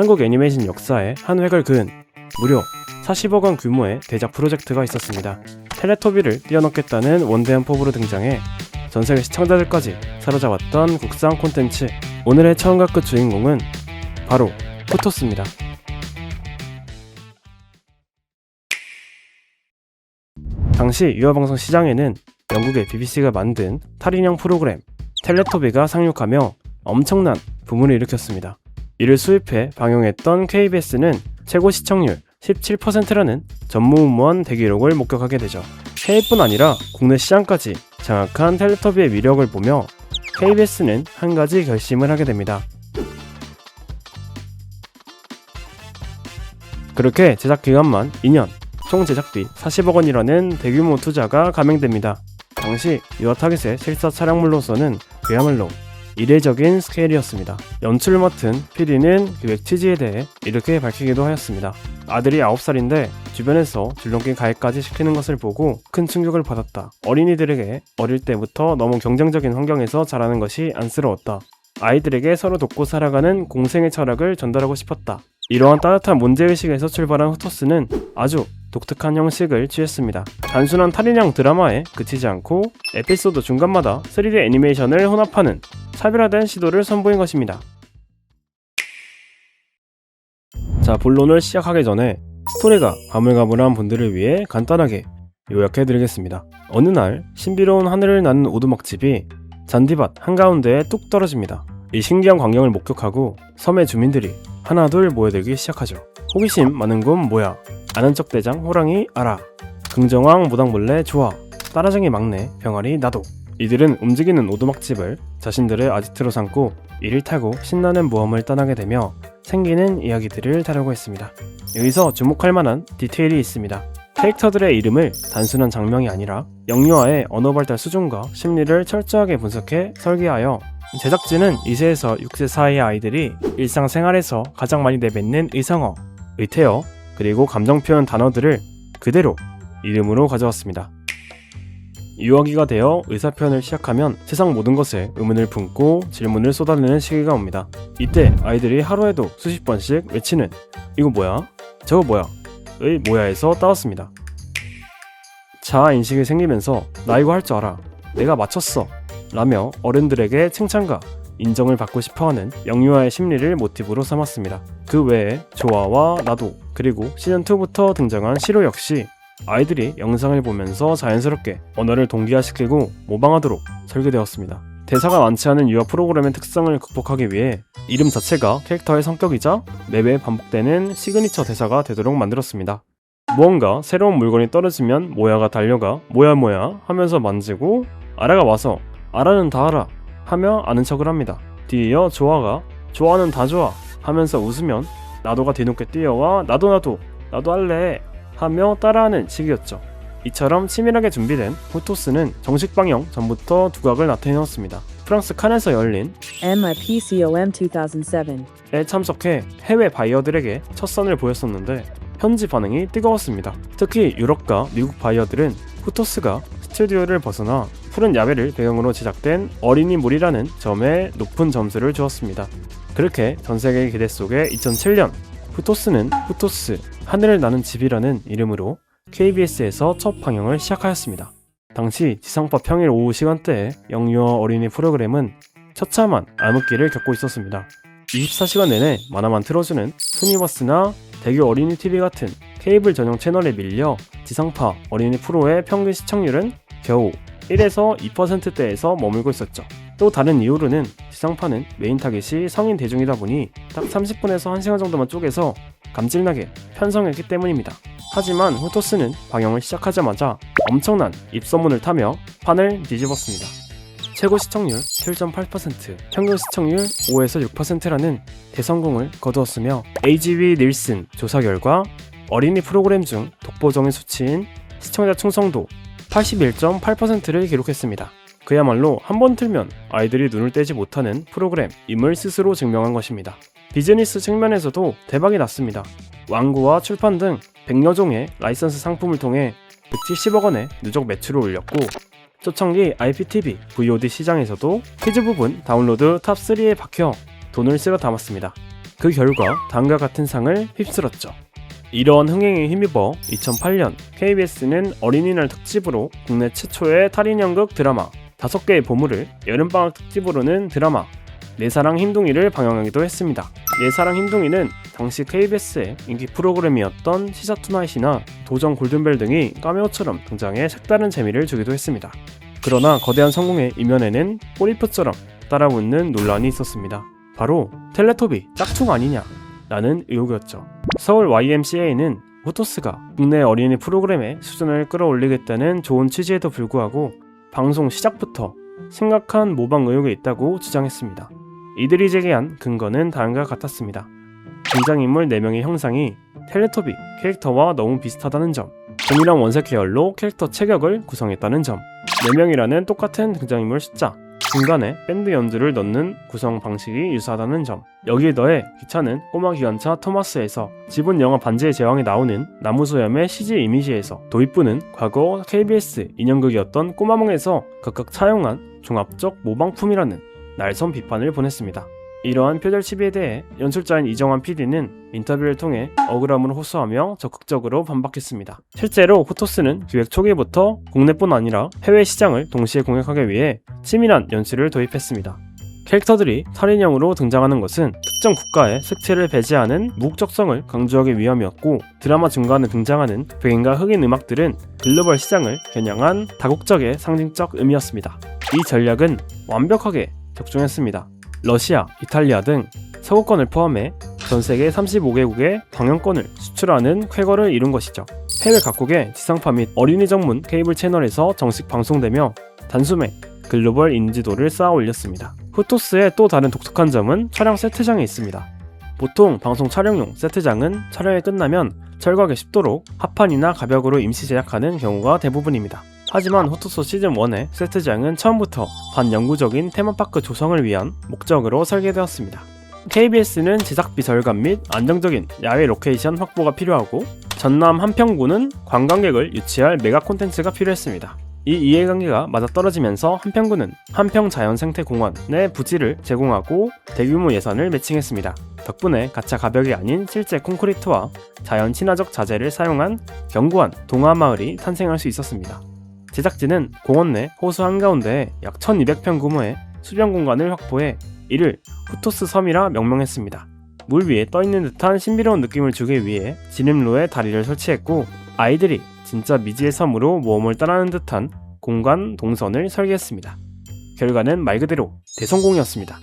한국 애니메이션 역사에 한 획을 그은 무려 40억 원 규모의 대작 프로젝트가 있었습니다. 텔레토비를 뛰어넘겠다는 원대한 포부로 등장해 전세계 시청자들까지 사로잡았던 국산 콘텐츠. 오늘의 처음과 끝 주인공은 바로 후토스입니다. 당시 유아방송 시장에는 영국의 BBC가 만든 탈인형 프로그램 텔레토비가 상륙하며 엄청난 부문을 일으켰습니다. 이를 수입해 방영했던 KBS는 최고 시청률 17%라는 전무후무한 대기록을 목격하게 되죠. 해외뿐 아니라 국내 시장까지 장악한 텔레토비의 위력을 보며 KBS는 한 가지 결심을 하게 됩니다. 그렇게 제작 기간만 2년, 총 제작비 40억 원이라는 대규모 투자가 감행됩니다. 당시 유아 타깃의 실사 촬영물로서는 그야말로 이례적인 스케일이었습니다. 연출을 맡은 PD는 기획 취지에 대해 이렇게 밝히기도 하였습니다. 아들이 9살인데 주변에서 줄넘기 가해까지 시키는 것을 보고 큰 충격을 받았다. 어린이들에게 어릴 때부터 너무 경쟁적인 환경에서 자라는 것이 안쓰러웠다. 아이들에게 서로 돕고 살아가는 공생의 철학을 전달하고 싶었다. 이러한 따뜻한 문제의식에서 출발한 후토스는 아주 독특한 형식을 취했습니다. 단순한 탈인형 드라마에 그치지 않고 에피소드 중간마다 3D 애니메이션을 혼합하는 차별화된 시도를 선보인 것입니다. 자, 본론을 시작하기 전에 스토리가 가물가물한 분들을 위해 간단하게 요약해드리겠습니다. 어느 날 신비로운 하늘을 나는 오두막집이 잔디밭 한가운데에 뚝 떨어집니다. 이 신기한 광경을 목격하고 섬의 주민들이 하나둘 모여들기 시작하죠. 호기심 많은 건 뭐야? 아는 척 대장 호랑이 알아. 긍정왕 무당벌레 좋아. 따라쟁이 막내 병아리 나도. 이들은 움직이는 오두막집을 자신들의 아지트로 삼고 이를 타고 신나는 모험을 떠나게 되며 생기는 이야기들을 다루고 있습니다. 여기서 주목할 만한 디테일이 있습니다. 캐릭터들의 이름을 단순한 장명이 아니라 영유아의 언어 발달 수준과 심리를 철저하게 분석해 설계하여 제작진은 2세에서 6세 사이의 아이들이 일상생활에서 가장 많이 내뱉는 의성어, 의태어, 그리고 감정 표현 단어들을 그대로 이름으로 가져왔습니다. 유아기가 되어 의사표현을 시작하면 세상 모든 것에 의문을 품고 질문을 쏟아내는 시기가 옵니다. 이때 아이들이 하루에도 수십 번씩 외치는 이거 뭐야? 저거 뭐야? 의 뭐야에서 따왔습니다. 자아인식이 생기면서 나 이거 할 줄 알아. 내가 맞췄어. 라며 어른들에게 칭찬과 인정을 받고 싶어하는 영유아의 심리를 모티브로 삼았습니다. 그 외에 조아와 나도 그리고 시즌2부터 등장한 시로 역시 아이들이 영상을 보면서 자연스럽게 언어를 동기화시키고 모방하도록 설계되었습니다. 대사가 많지 않은 유아 프로그램의 특성을 극복하기 위해 이름 자체가 캐릭터의 성격이자 매회 반복되는 시그니처 대사가 되도록 만들었습니다. 무언가 새로운 물건이 떨어지면 모야가 달려가 뭐야 뭐야 하면서 만지고 아라가 와서 아라는 다 알아 하며 아는 척을 합니다. 뒤이어 조아가 조아는 다 좋아 하면서 웃으면 나도가 뒤늦게 뛰어와 나도 할래 하며 따라하는 시기였죠. 이처럼 치밀하게 준비된 후토스는 정식 방영 전부터 두각을 나타내었습니다. 프랑스 칸에서 열린 MIPCOM 2007에 참석해 해외 바이어들에게 첫 선을 보였었는데 현지 반응이 뜨거웠습니다. 특히 유럽과 미국 바이어들은 후토스가 스튜디오를 벗어나 푸른 야외를 배경으로 제작된 어린이물이라는 점에 높은 점수를 주었습니다. 그렇게 전세계의 기대 속에 2007년 후토스는 후토스 하늘을 나는 집이라는 이름으로 KBS에서 첫 방영을 시작하였습니다. 당시 지상파 평일 오후 시간대에 영유아 어린이 프로그램은 처참한 암흑기를 겪고 있었습니다. 24시간 내내 만화만 틀어주는 투니버스나 대교 어린이 TV 같은 케이블 전용 채널에 밀려 지상파 어린이 프로의 평균 시청률은 겨우 1에서 2%대에서 머물고 있었죠. 또 다른 이유로는 지상파는 메인 타깃이 성인 대중이다 보니 딱 30분에서 1시간 정도만 쪼개서 감질나게 편성했기 때문입니다. 하지만 후토스는 방영을 시작하자마자 엄청난 입소문을 타며 판을 뒤집었습니다. 최고 시청률 7.8%, 평균 시청률 5에서 6%라는 대성공을 거두었으며 AGV 닐슨 조사 결과 어린이 프로그램 중 독보적인 수치인 시청자 충성도 81.8%를 기록했습니다. 그야말로 한 번 틀면 아이들이 눈을 떼지 못하는 프로그램임을 스스로 증명한 것입니다. 비즈니스 측면에서도 대박이 났습니다. 완구와 출판 등 100여 종의 라이선스 상품을 통해 170억 원의 누적 매출을 올렸고 초창기 IPTV, VOD 시장에서도 퀴즈 부분 다운로드 탑3에 박혀 돈을 쓸어 담았습니다. 그 결과 다음과 같은 상을 휩쓸었죠. 이러한 흥행에 힘입어 2008년 KBS는 어린이날 특집으로 국내 최초의 탈인연극 드라마 5개의 보물을, 여름방학 특집으로는 드라마 내 사랑 흰둥이를 방영하기도 했습니다. 내 사랑 흰둥이는 당시 KBS의 인기 프로그램이었던 시사투나잇이나 도전 골든벨 등이 카메오처럼 등장해 색다른 재미를 주기도 했습니다. 그러나 거대한 성공의 이면에는 꼬리표처럼 따라붙는 논란이 있었습니다. 바로 텔레토비 짝퉁 아니냐 라는 의혹이었죠. 서울 YMCA는 포토스가 국내 어린이 프로그램의 수준을 끌어올리겠다는 좋은 취지에도 불구하고 방송 시작부터 심각한 모방 의혹이 있다고 주장했습니다. 이들이 제기한 근거는 다음과 같았습니다. 등장인물 4명의 형상이 텔레토비 캐릭터와 너무 비슷하다는 점, 동일한 원색 계열로 캐릭터 체격을 구성했다는 점, 4명이라는 똑같은 등장인물 숫자, 중간에 밴드 연주를 넣는 구성 방식이 유사하다는 점, 여기에 더해 기차는 꼬마 기관차 토마스에서 지분 영화 반지의 제왕에 나오는 나무소염의 CG 이미지에서 도입부는 과거 KBS 인형극이었던 꼬마몽에서 각각 차용한 종합적 모방품이라는 날선 비판을 보냈습니다. 이러한 표절 시비에 대해 연출자인 이정환 PD는 인터뷰를 통해 억울함을 호소하며 적극적으로 반박했습니다. 실제로 포토스는 기획 초기부터 국내뿐 아니라 해외 시장을 동시에 공략하기 위해 치밀한 연출을 도입했습니다. 캐릭터들이 살인형으로 등장하는 것은 특정 국가의 색채를 배제하는 무국적성을 강조하기 위함이었고, 드라마 중간에 등장하는 백인과 흑인 음악들은 글로벌 시장을 겨냥한 다국적의 상징적 의미였습니다. 이 전략은 완벽하게 적중했습니다. 러시아, 이탈리아 등 서구권을 포함해 전 세계 35개국에 방영권을 수출하는 쾌거를 이룬 것이죠. 해외 각국의 지상파 및 어린이 전문 케이블 채널에서 정식 방송되며 단숨에 글로벌 인지도를 쌓아 올렸습니다. 후토스의 또 다른 독특한 점은 촬영 세트장에 있습니다. 보통 방송 촬영용 세트장은 촬영이 끝나면 철거하기 쉽도록 합판이나 가벽으로 임시 제작하는 경우가 대부분입니다. 하지만 호토스 시즌1의 세트장은 처음부터 반영구적인 테마파크 조성을 위한 목적으로 설계되었습니다. KBS는 제작비 절감 및 안정적인 야외 로케이션 확보가 필요하고, 전남 한평구는 관광객을 유치할 메가 콘텐츠가 필요했습니다. 이 이해관계가 맞아떨어지면서 한평구는 한평자연생태공원의 부지를 제공하고 대규모 예산을 매칭했습니다. 덕분에 가짜 가벽이 아닌 실제 콘크리트와 자연 친화적 자재를 사용한 견고한 동화마을이 탄생할 수 있었습니다. 제작진은 공원 내 호수 한가운데에 약 1200평 규모의 수변 공간을 확보해 이를 후토스 섬이라 명명했습니다. 물 위에 떠있는 듯한 신비로운 느낌을 주기 위해 진입로에 다리를 설치했고, 아이들이 진짜 미지의 섬으로 모험을 떠나는 듯한 공간 동선을 설계했습니다. 결과는 말 그대로 대성공이었습니다.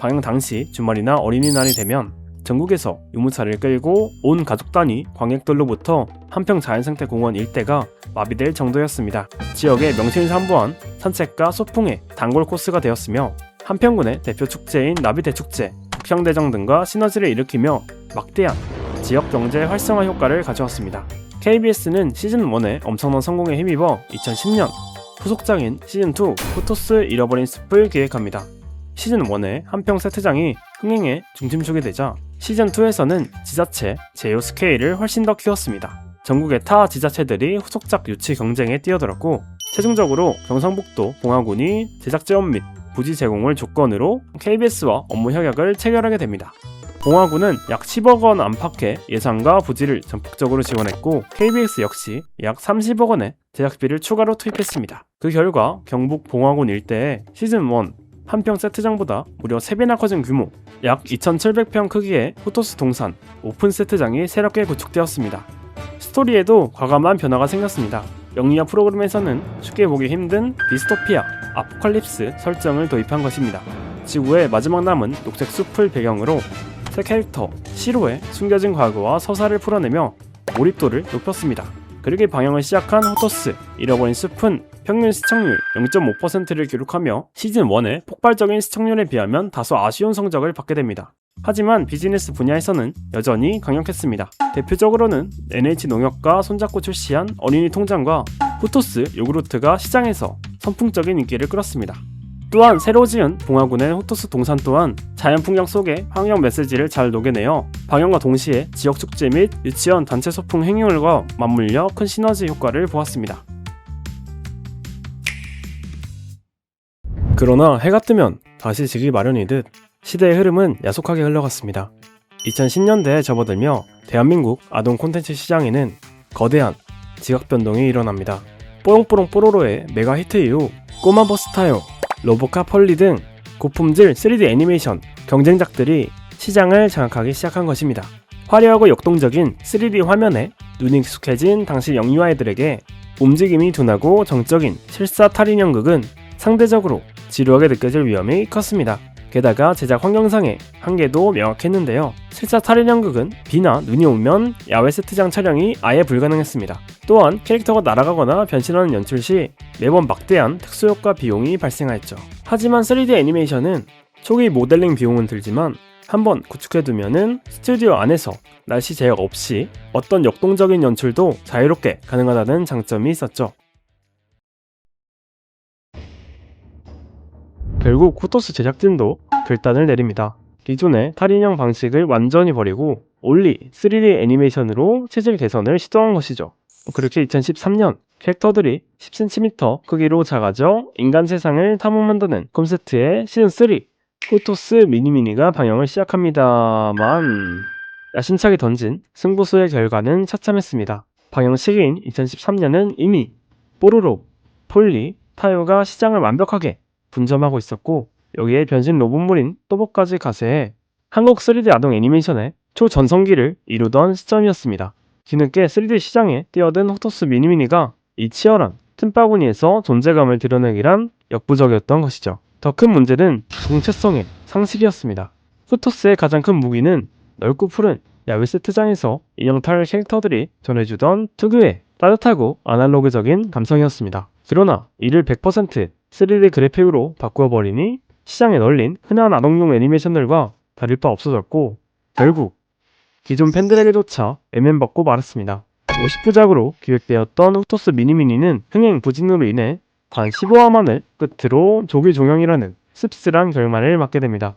방영 당시 주말이나 어린이날이 되면 전국에서 유모차를 끌고 온 가족 단위 관객들로부터 한평자연생태공원 일대가 마비될 정도였습니다. 지역의 명실상부한 산책과 소풍의 단골 코스가 되었으며, 한평군의 대표 축제인 나비대축제, 북향대정 등과 시너지를 일으키며 막대한 지역 경제 활성화 효과를 가져왔습니다. KBS는 시즌1의 엄청난 성공에 힘입어 2010년 후속작인 시즌2 포토스 잃어버린 숲을 기획합니다. 시즌1의 한평 세트장이 흥행의 중심축이 되자 시즌2에서는 지자체 제휴 스케일을 훨씬 더 키웠습니다. 전국의 타 지자체들이 후속작 유치 경쟁에 뛰어들었고, 최종적으로 경상북도 봉화군이 제작 지원 및 부지 제공을 조건으로 KBS와 업무 협약을 체결하게 됩니다. 봉화군은 약 10억 원 안팎의 예산과 부지를 전폭적으로 지원했고, KBS 역시 약 30억 원의 제작비를 추가로 투입했습니다. 그 결과 경북 봉화군 일대의 시즌1 한평 세트장보다 무려 3배나 커진 규모, 약 2700평 크기의 포토스 동산 오픈 세트장이 새롭게 구축되었습니다. 스토리에도 과감한 변화가 생겼습니다. 영리화 프로그램에서는 쉽게 보기 힘든 디스토피아, 아포칼립스 설정을 도입한 것입니다. 지구의 마지막 남은 녹색 숲을 배경으로 새 캐릭터 시로의 숨겨진 과거와 서사를 풀어내며 몰입도를 높였습니다. 그렇게 방영을 시작한 호토스 잃어버린 숲은 평균 시청률 0.5%를 기록하며 시즌1의 폭발적인 시청률에 비하면 다소 아쉬운 성적을 받게 됩니다. 하지만 비즈니스 분야에서는 여전히 강력했습니다. 대표적으로는 NH농협과 손잡고 출시한 어린이 통장과 후토스 요구르트가 시장에서 선풍적인 인기를 끌었습니다. 또한 새로 지은 봉화군의 호토스 동산 또한 자연 풍경 속의 환경 메시지를 잘 녹여내어 방영과 동시에 지역 축제 및 유치원 단체 소풍 행렬과 맞물려 큰 시너지 효과를 보았습니다. 그러나 해가 뜨면 다시 지기 마련이듯 시대의 흐름은 야속하게 흘러갔습니다. 2010년대에 접어들며 대한민국 아동 콘텐츠 시장에는 거대한 지각 변동이 일어납니다. 뽀롱뽀롱 뽀로로의 메가 히트 이후 꼬마 버스 타요, 로보카 펄리 등 고품질 3D 애니메이션 경쟁작들이 시장을 장악하기 시작한 것입니다. 화려하고 역동적인 3D 화면에 눈이 익숙해진 당시 영유 아이들에게 움직임이 둔하고 정적인 실사 탈인형극은 상대적으로 지루하게 느껴질 위험이 컸습니다. 게다가 제작 환경상의 한계도 명확했는데요. 실사 탈인형극은 비나 눈이 오면 야외 세트장 촬영이 아예 불가능했습니다. 또한 캐릭터가 날아가거나 변신하는 연출 시 매번 막대한 특수효과 비용이 발생하였죠. 하지만 3D 애니메이션은 초기 모델링 비용은 들지만 한번 구축해두면은 스튜디오 안에서 날씨 제약 없이 어떤 역동적인 연출도 자유롭게 가능하다는 장점이 있었죠. 결국 후토스 제작진도 결단을 내립니다. 기존의 탈인형 방식을 완전히 버리고 올리 3D 애니메이션으로 체질 개선을 시도한 것이죠. 그렇게 2013년 캐릭터들이 10cm 크기로 작아져 인간 세상을 탐험한다는 콘셉트의 시즌3 후토스 미니미니가 방영을 시작합니다만 야심차게 던진 승부수의 결과는 처참했습니다. 방영 시기인 2013년은 이미 뽀로로, 폴리, 타요가 시장을 완벽하게 분점하고 있었고 여기에 변신 로봇물인 또보까지 가세해 한국 3D 아동 애니메이션의 초전성기를 이루던 시점이었습니다. 뒤늦게 3D 시장에 뛰어든 후토스 미니미니가 이 치열한 틈바구니에서 존재감을 드러내기란 역부족이었던 것이죠. 더 큰 문제는 정체성의 상실이었습니다. 후토스의 가장 큰 무기는 넓고 푸른 야외 세트장에서 인형 탈 캐릭터들이 전해주던 특유의 따뜻하고 아날로그적인 감성이었습니다. 그러나 이를 100% 3D 그래픽으로 바꾸어버리니 시장에 널린 흔한 아동용 애니메이션들과 다를 바 없어졌고 결국 기존 팬들에게조차 애면받고 말았습니다. 50부작으로 기획되었던 후토스 미니미니는 흥행 부진으로 인해 단 15화 만을 끝으로 조기 종영이라는 씁쓸한 결말을 맞게 됩니다.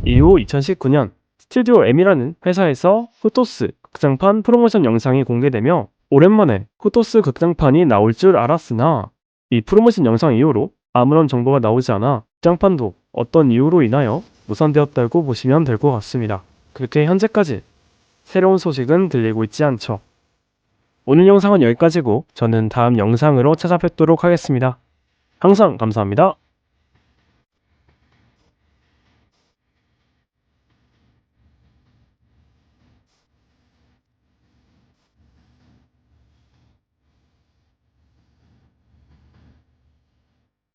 이후 2019년 스튜디오 M이라는 회사에서 후토스 극장판 프로모션 영상이 공개되며 오랜만에 후토스 극장판이 나올 줄 알았으나 이 프로모션 영상 이후로 아무런 정보가 나오지 않아 극장판도 어떤 이유로 인하여 무산되었다고 보시면 될 것 같습니다. 그렇게 현재까지 새로운 소식은 들리고 있지 않죠. 오늘 영상은 여기까지고 저는 다음 영상으로 찾아뵙도록 하겠습니다. 항상 감사합니다.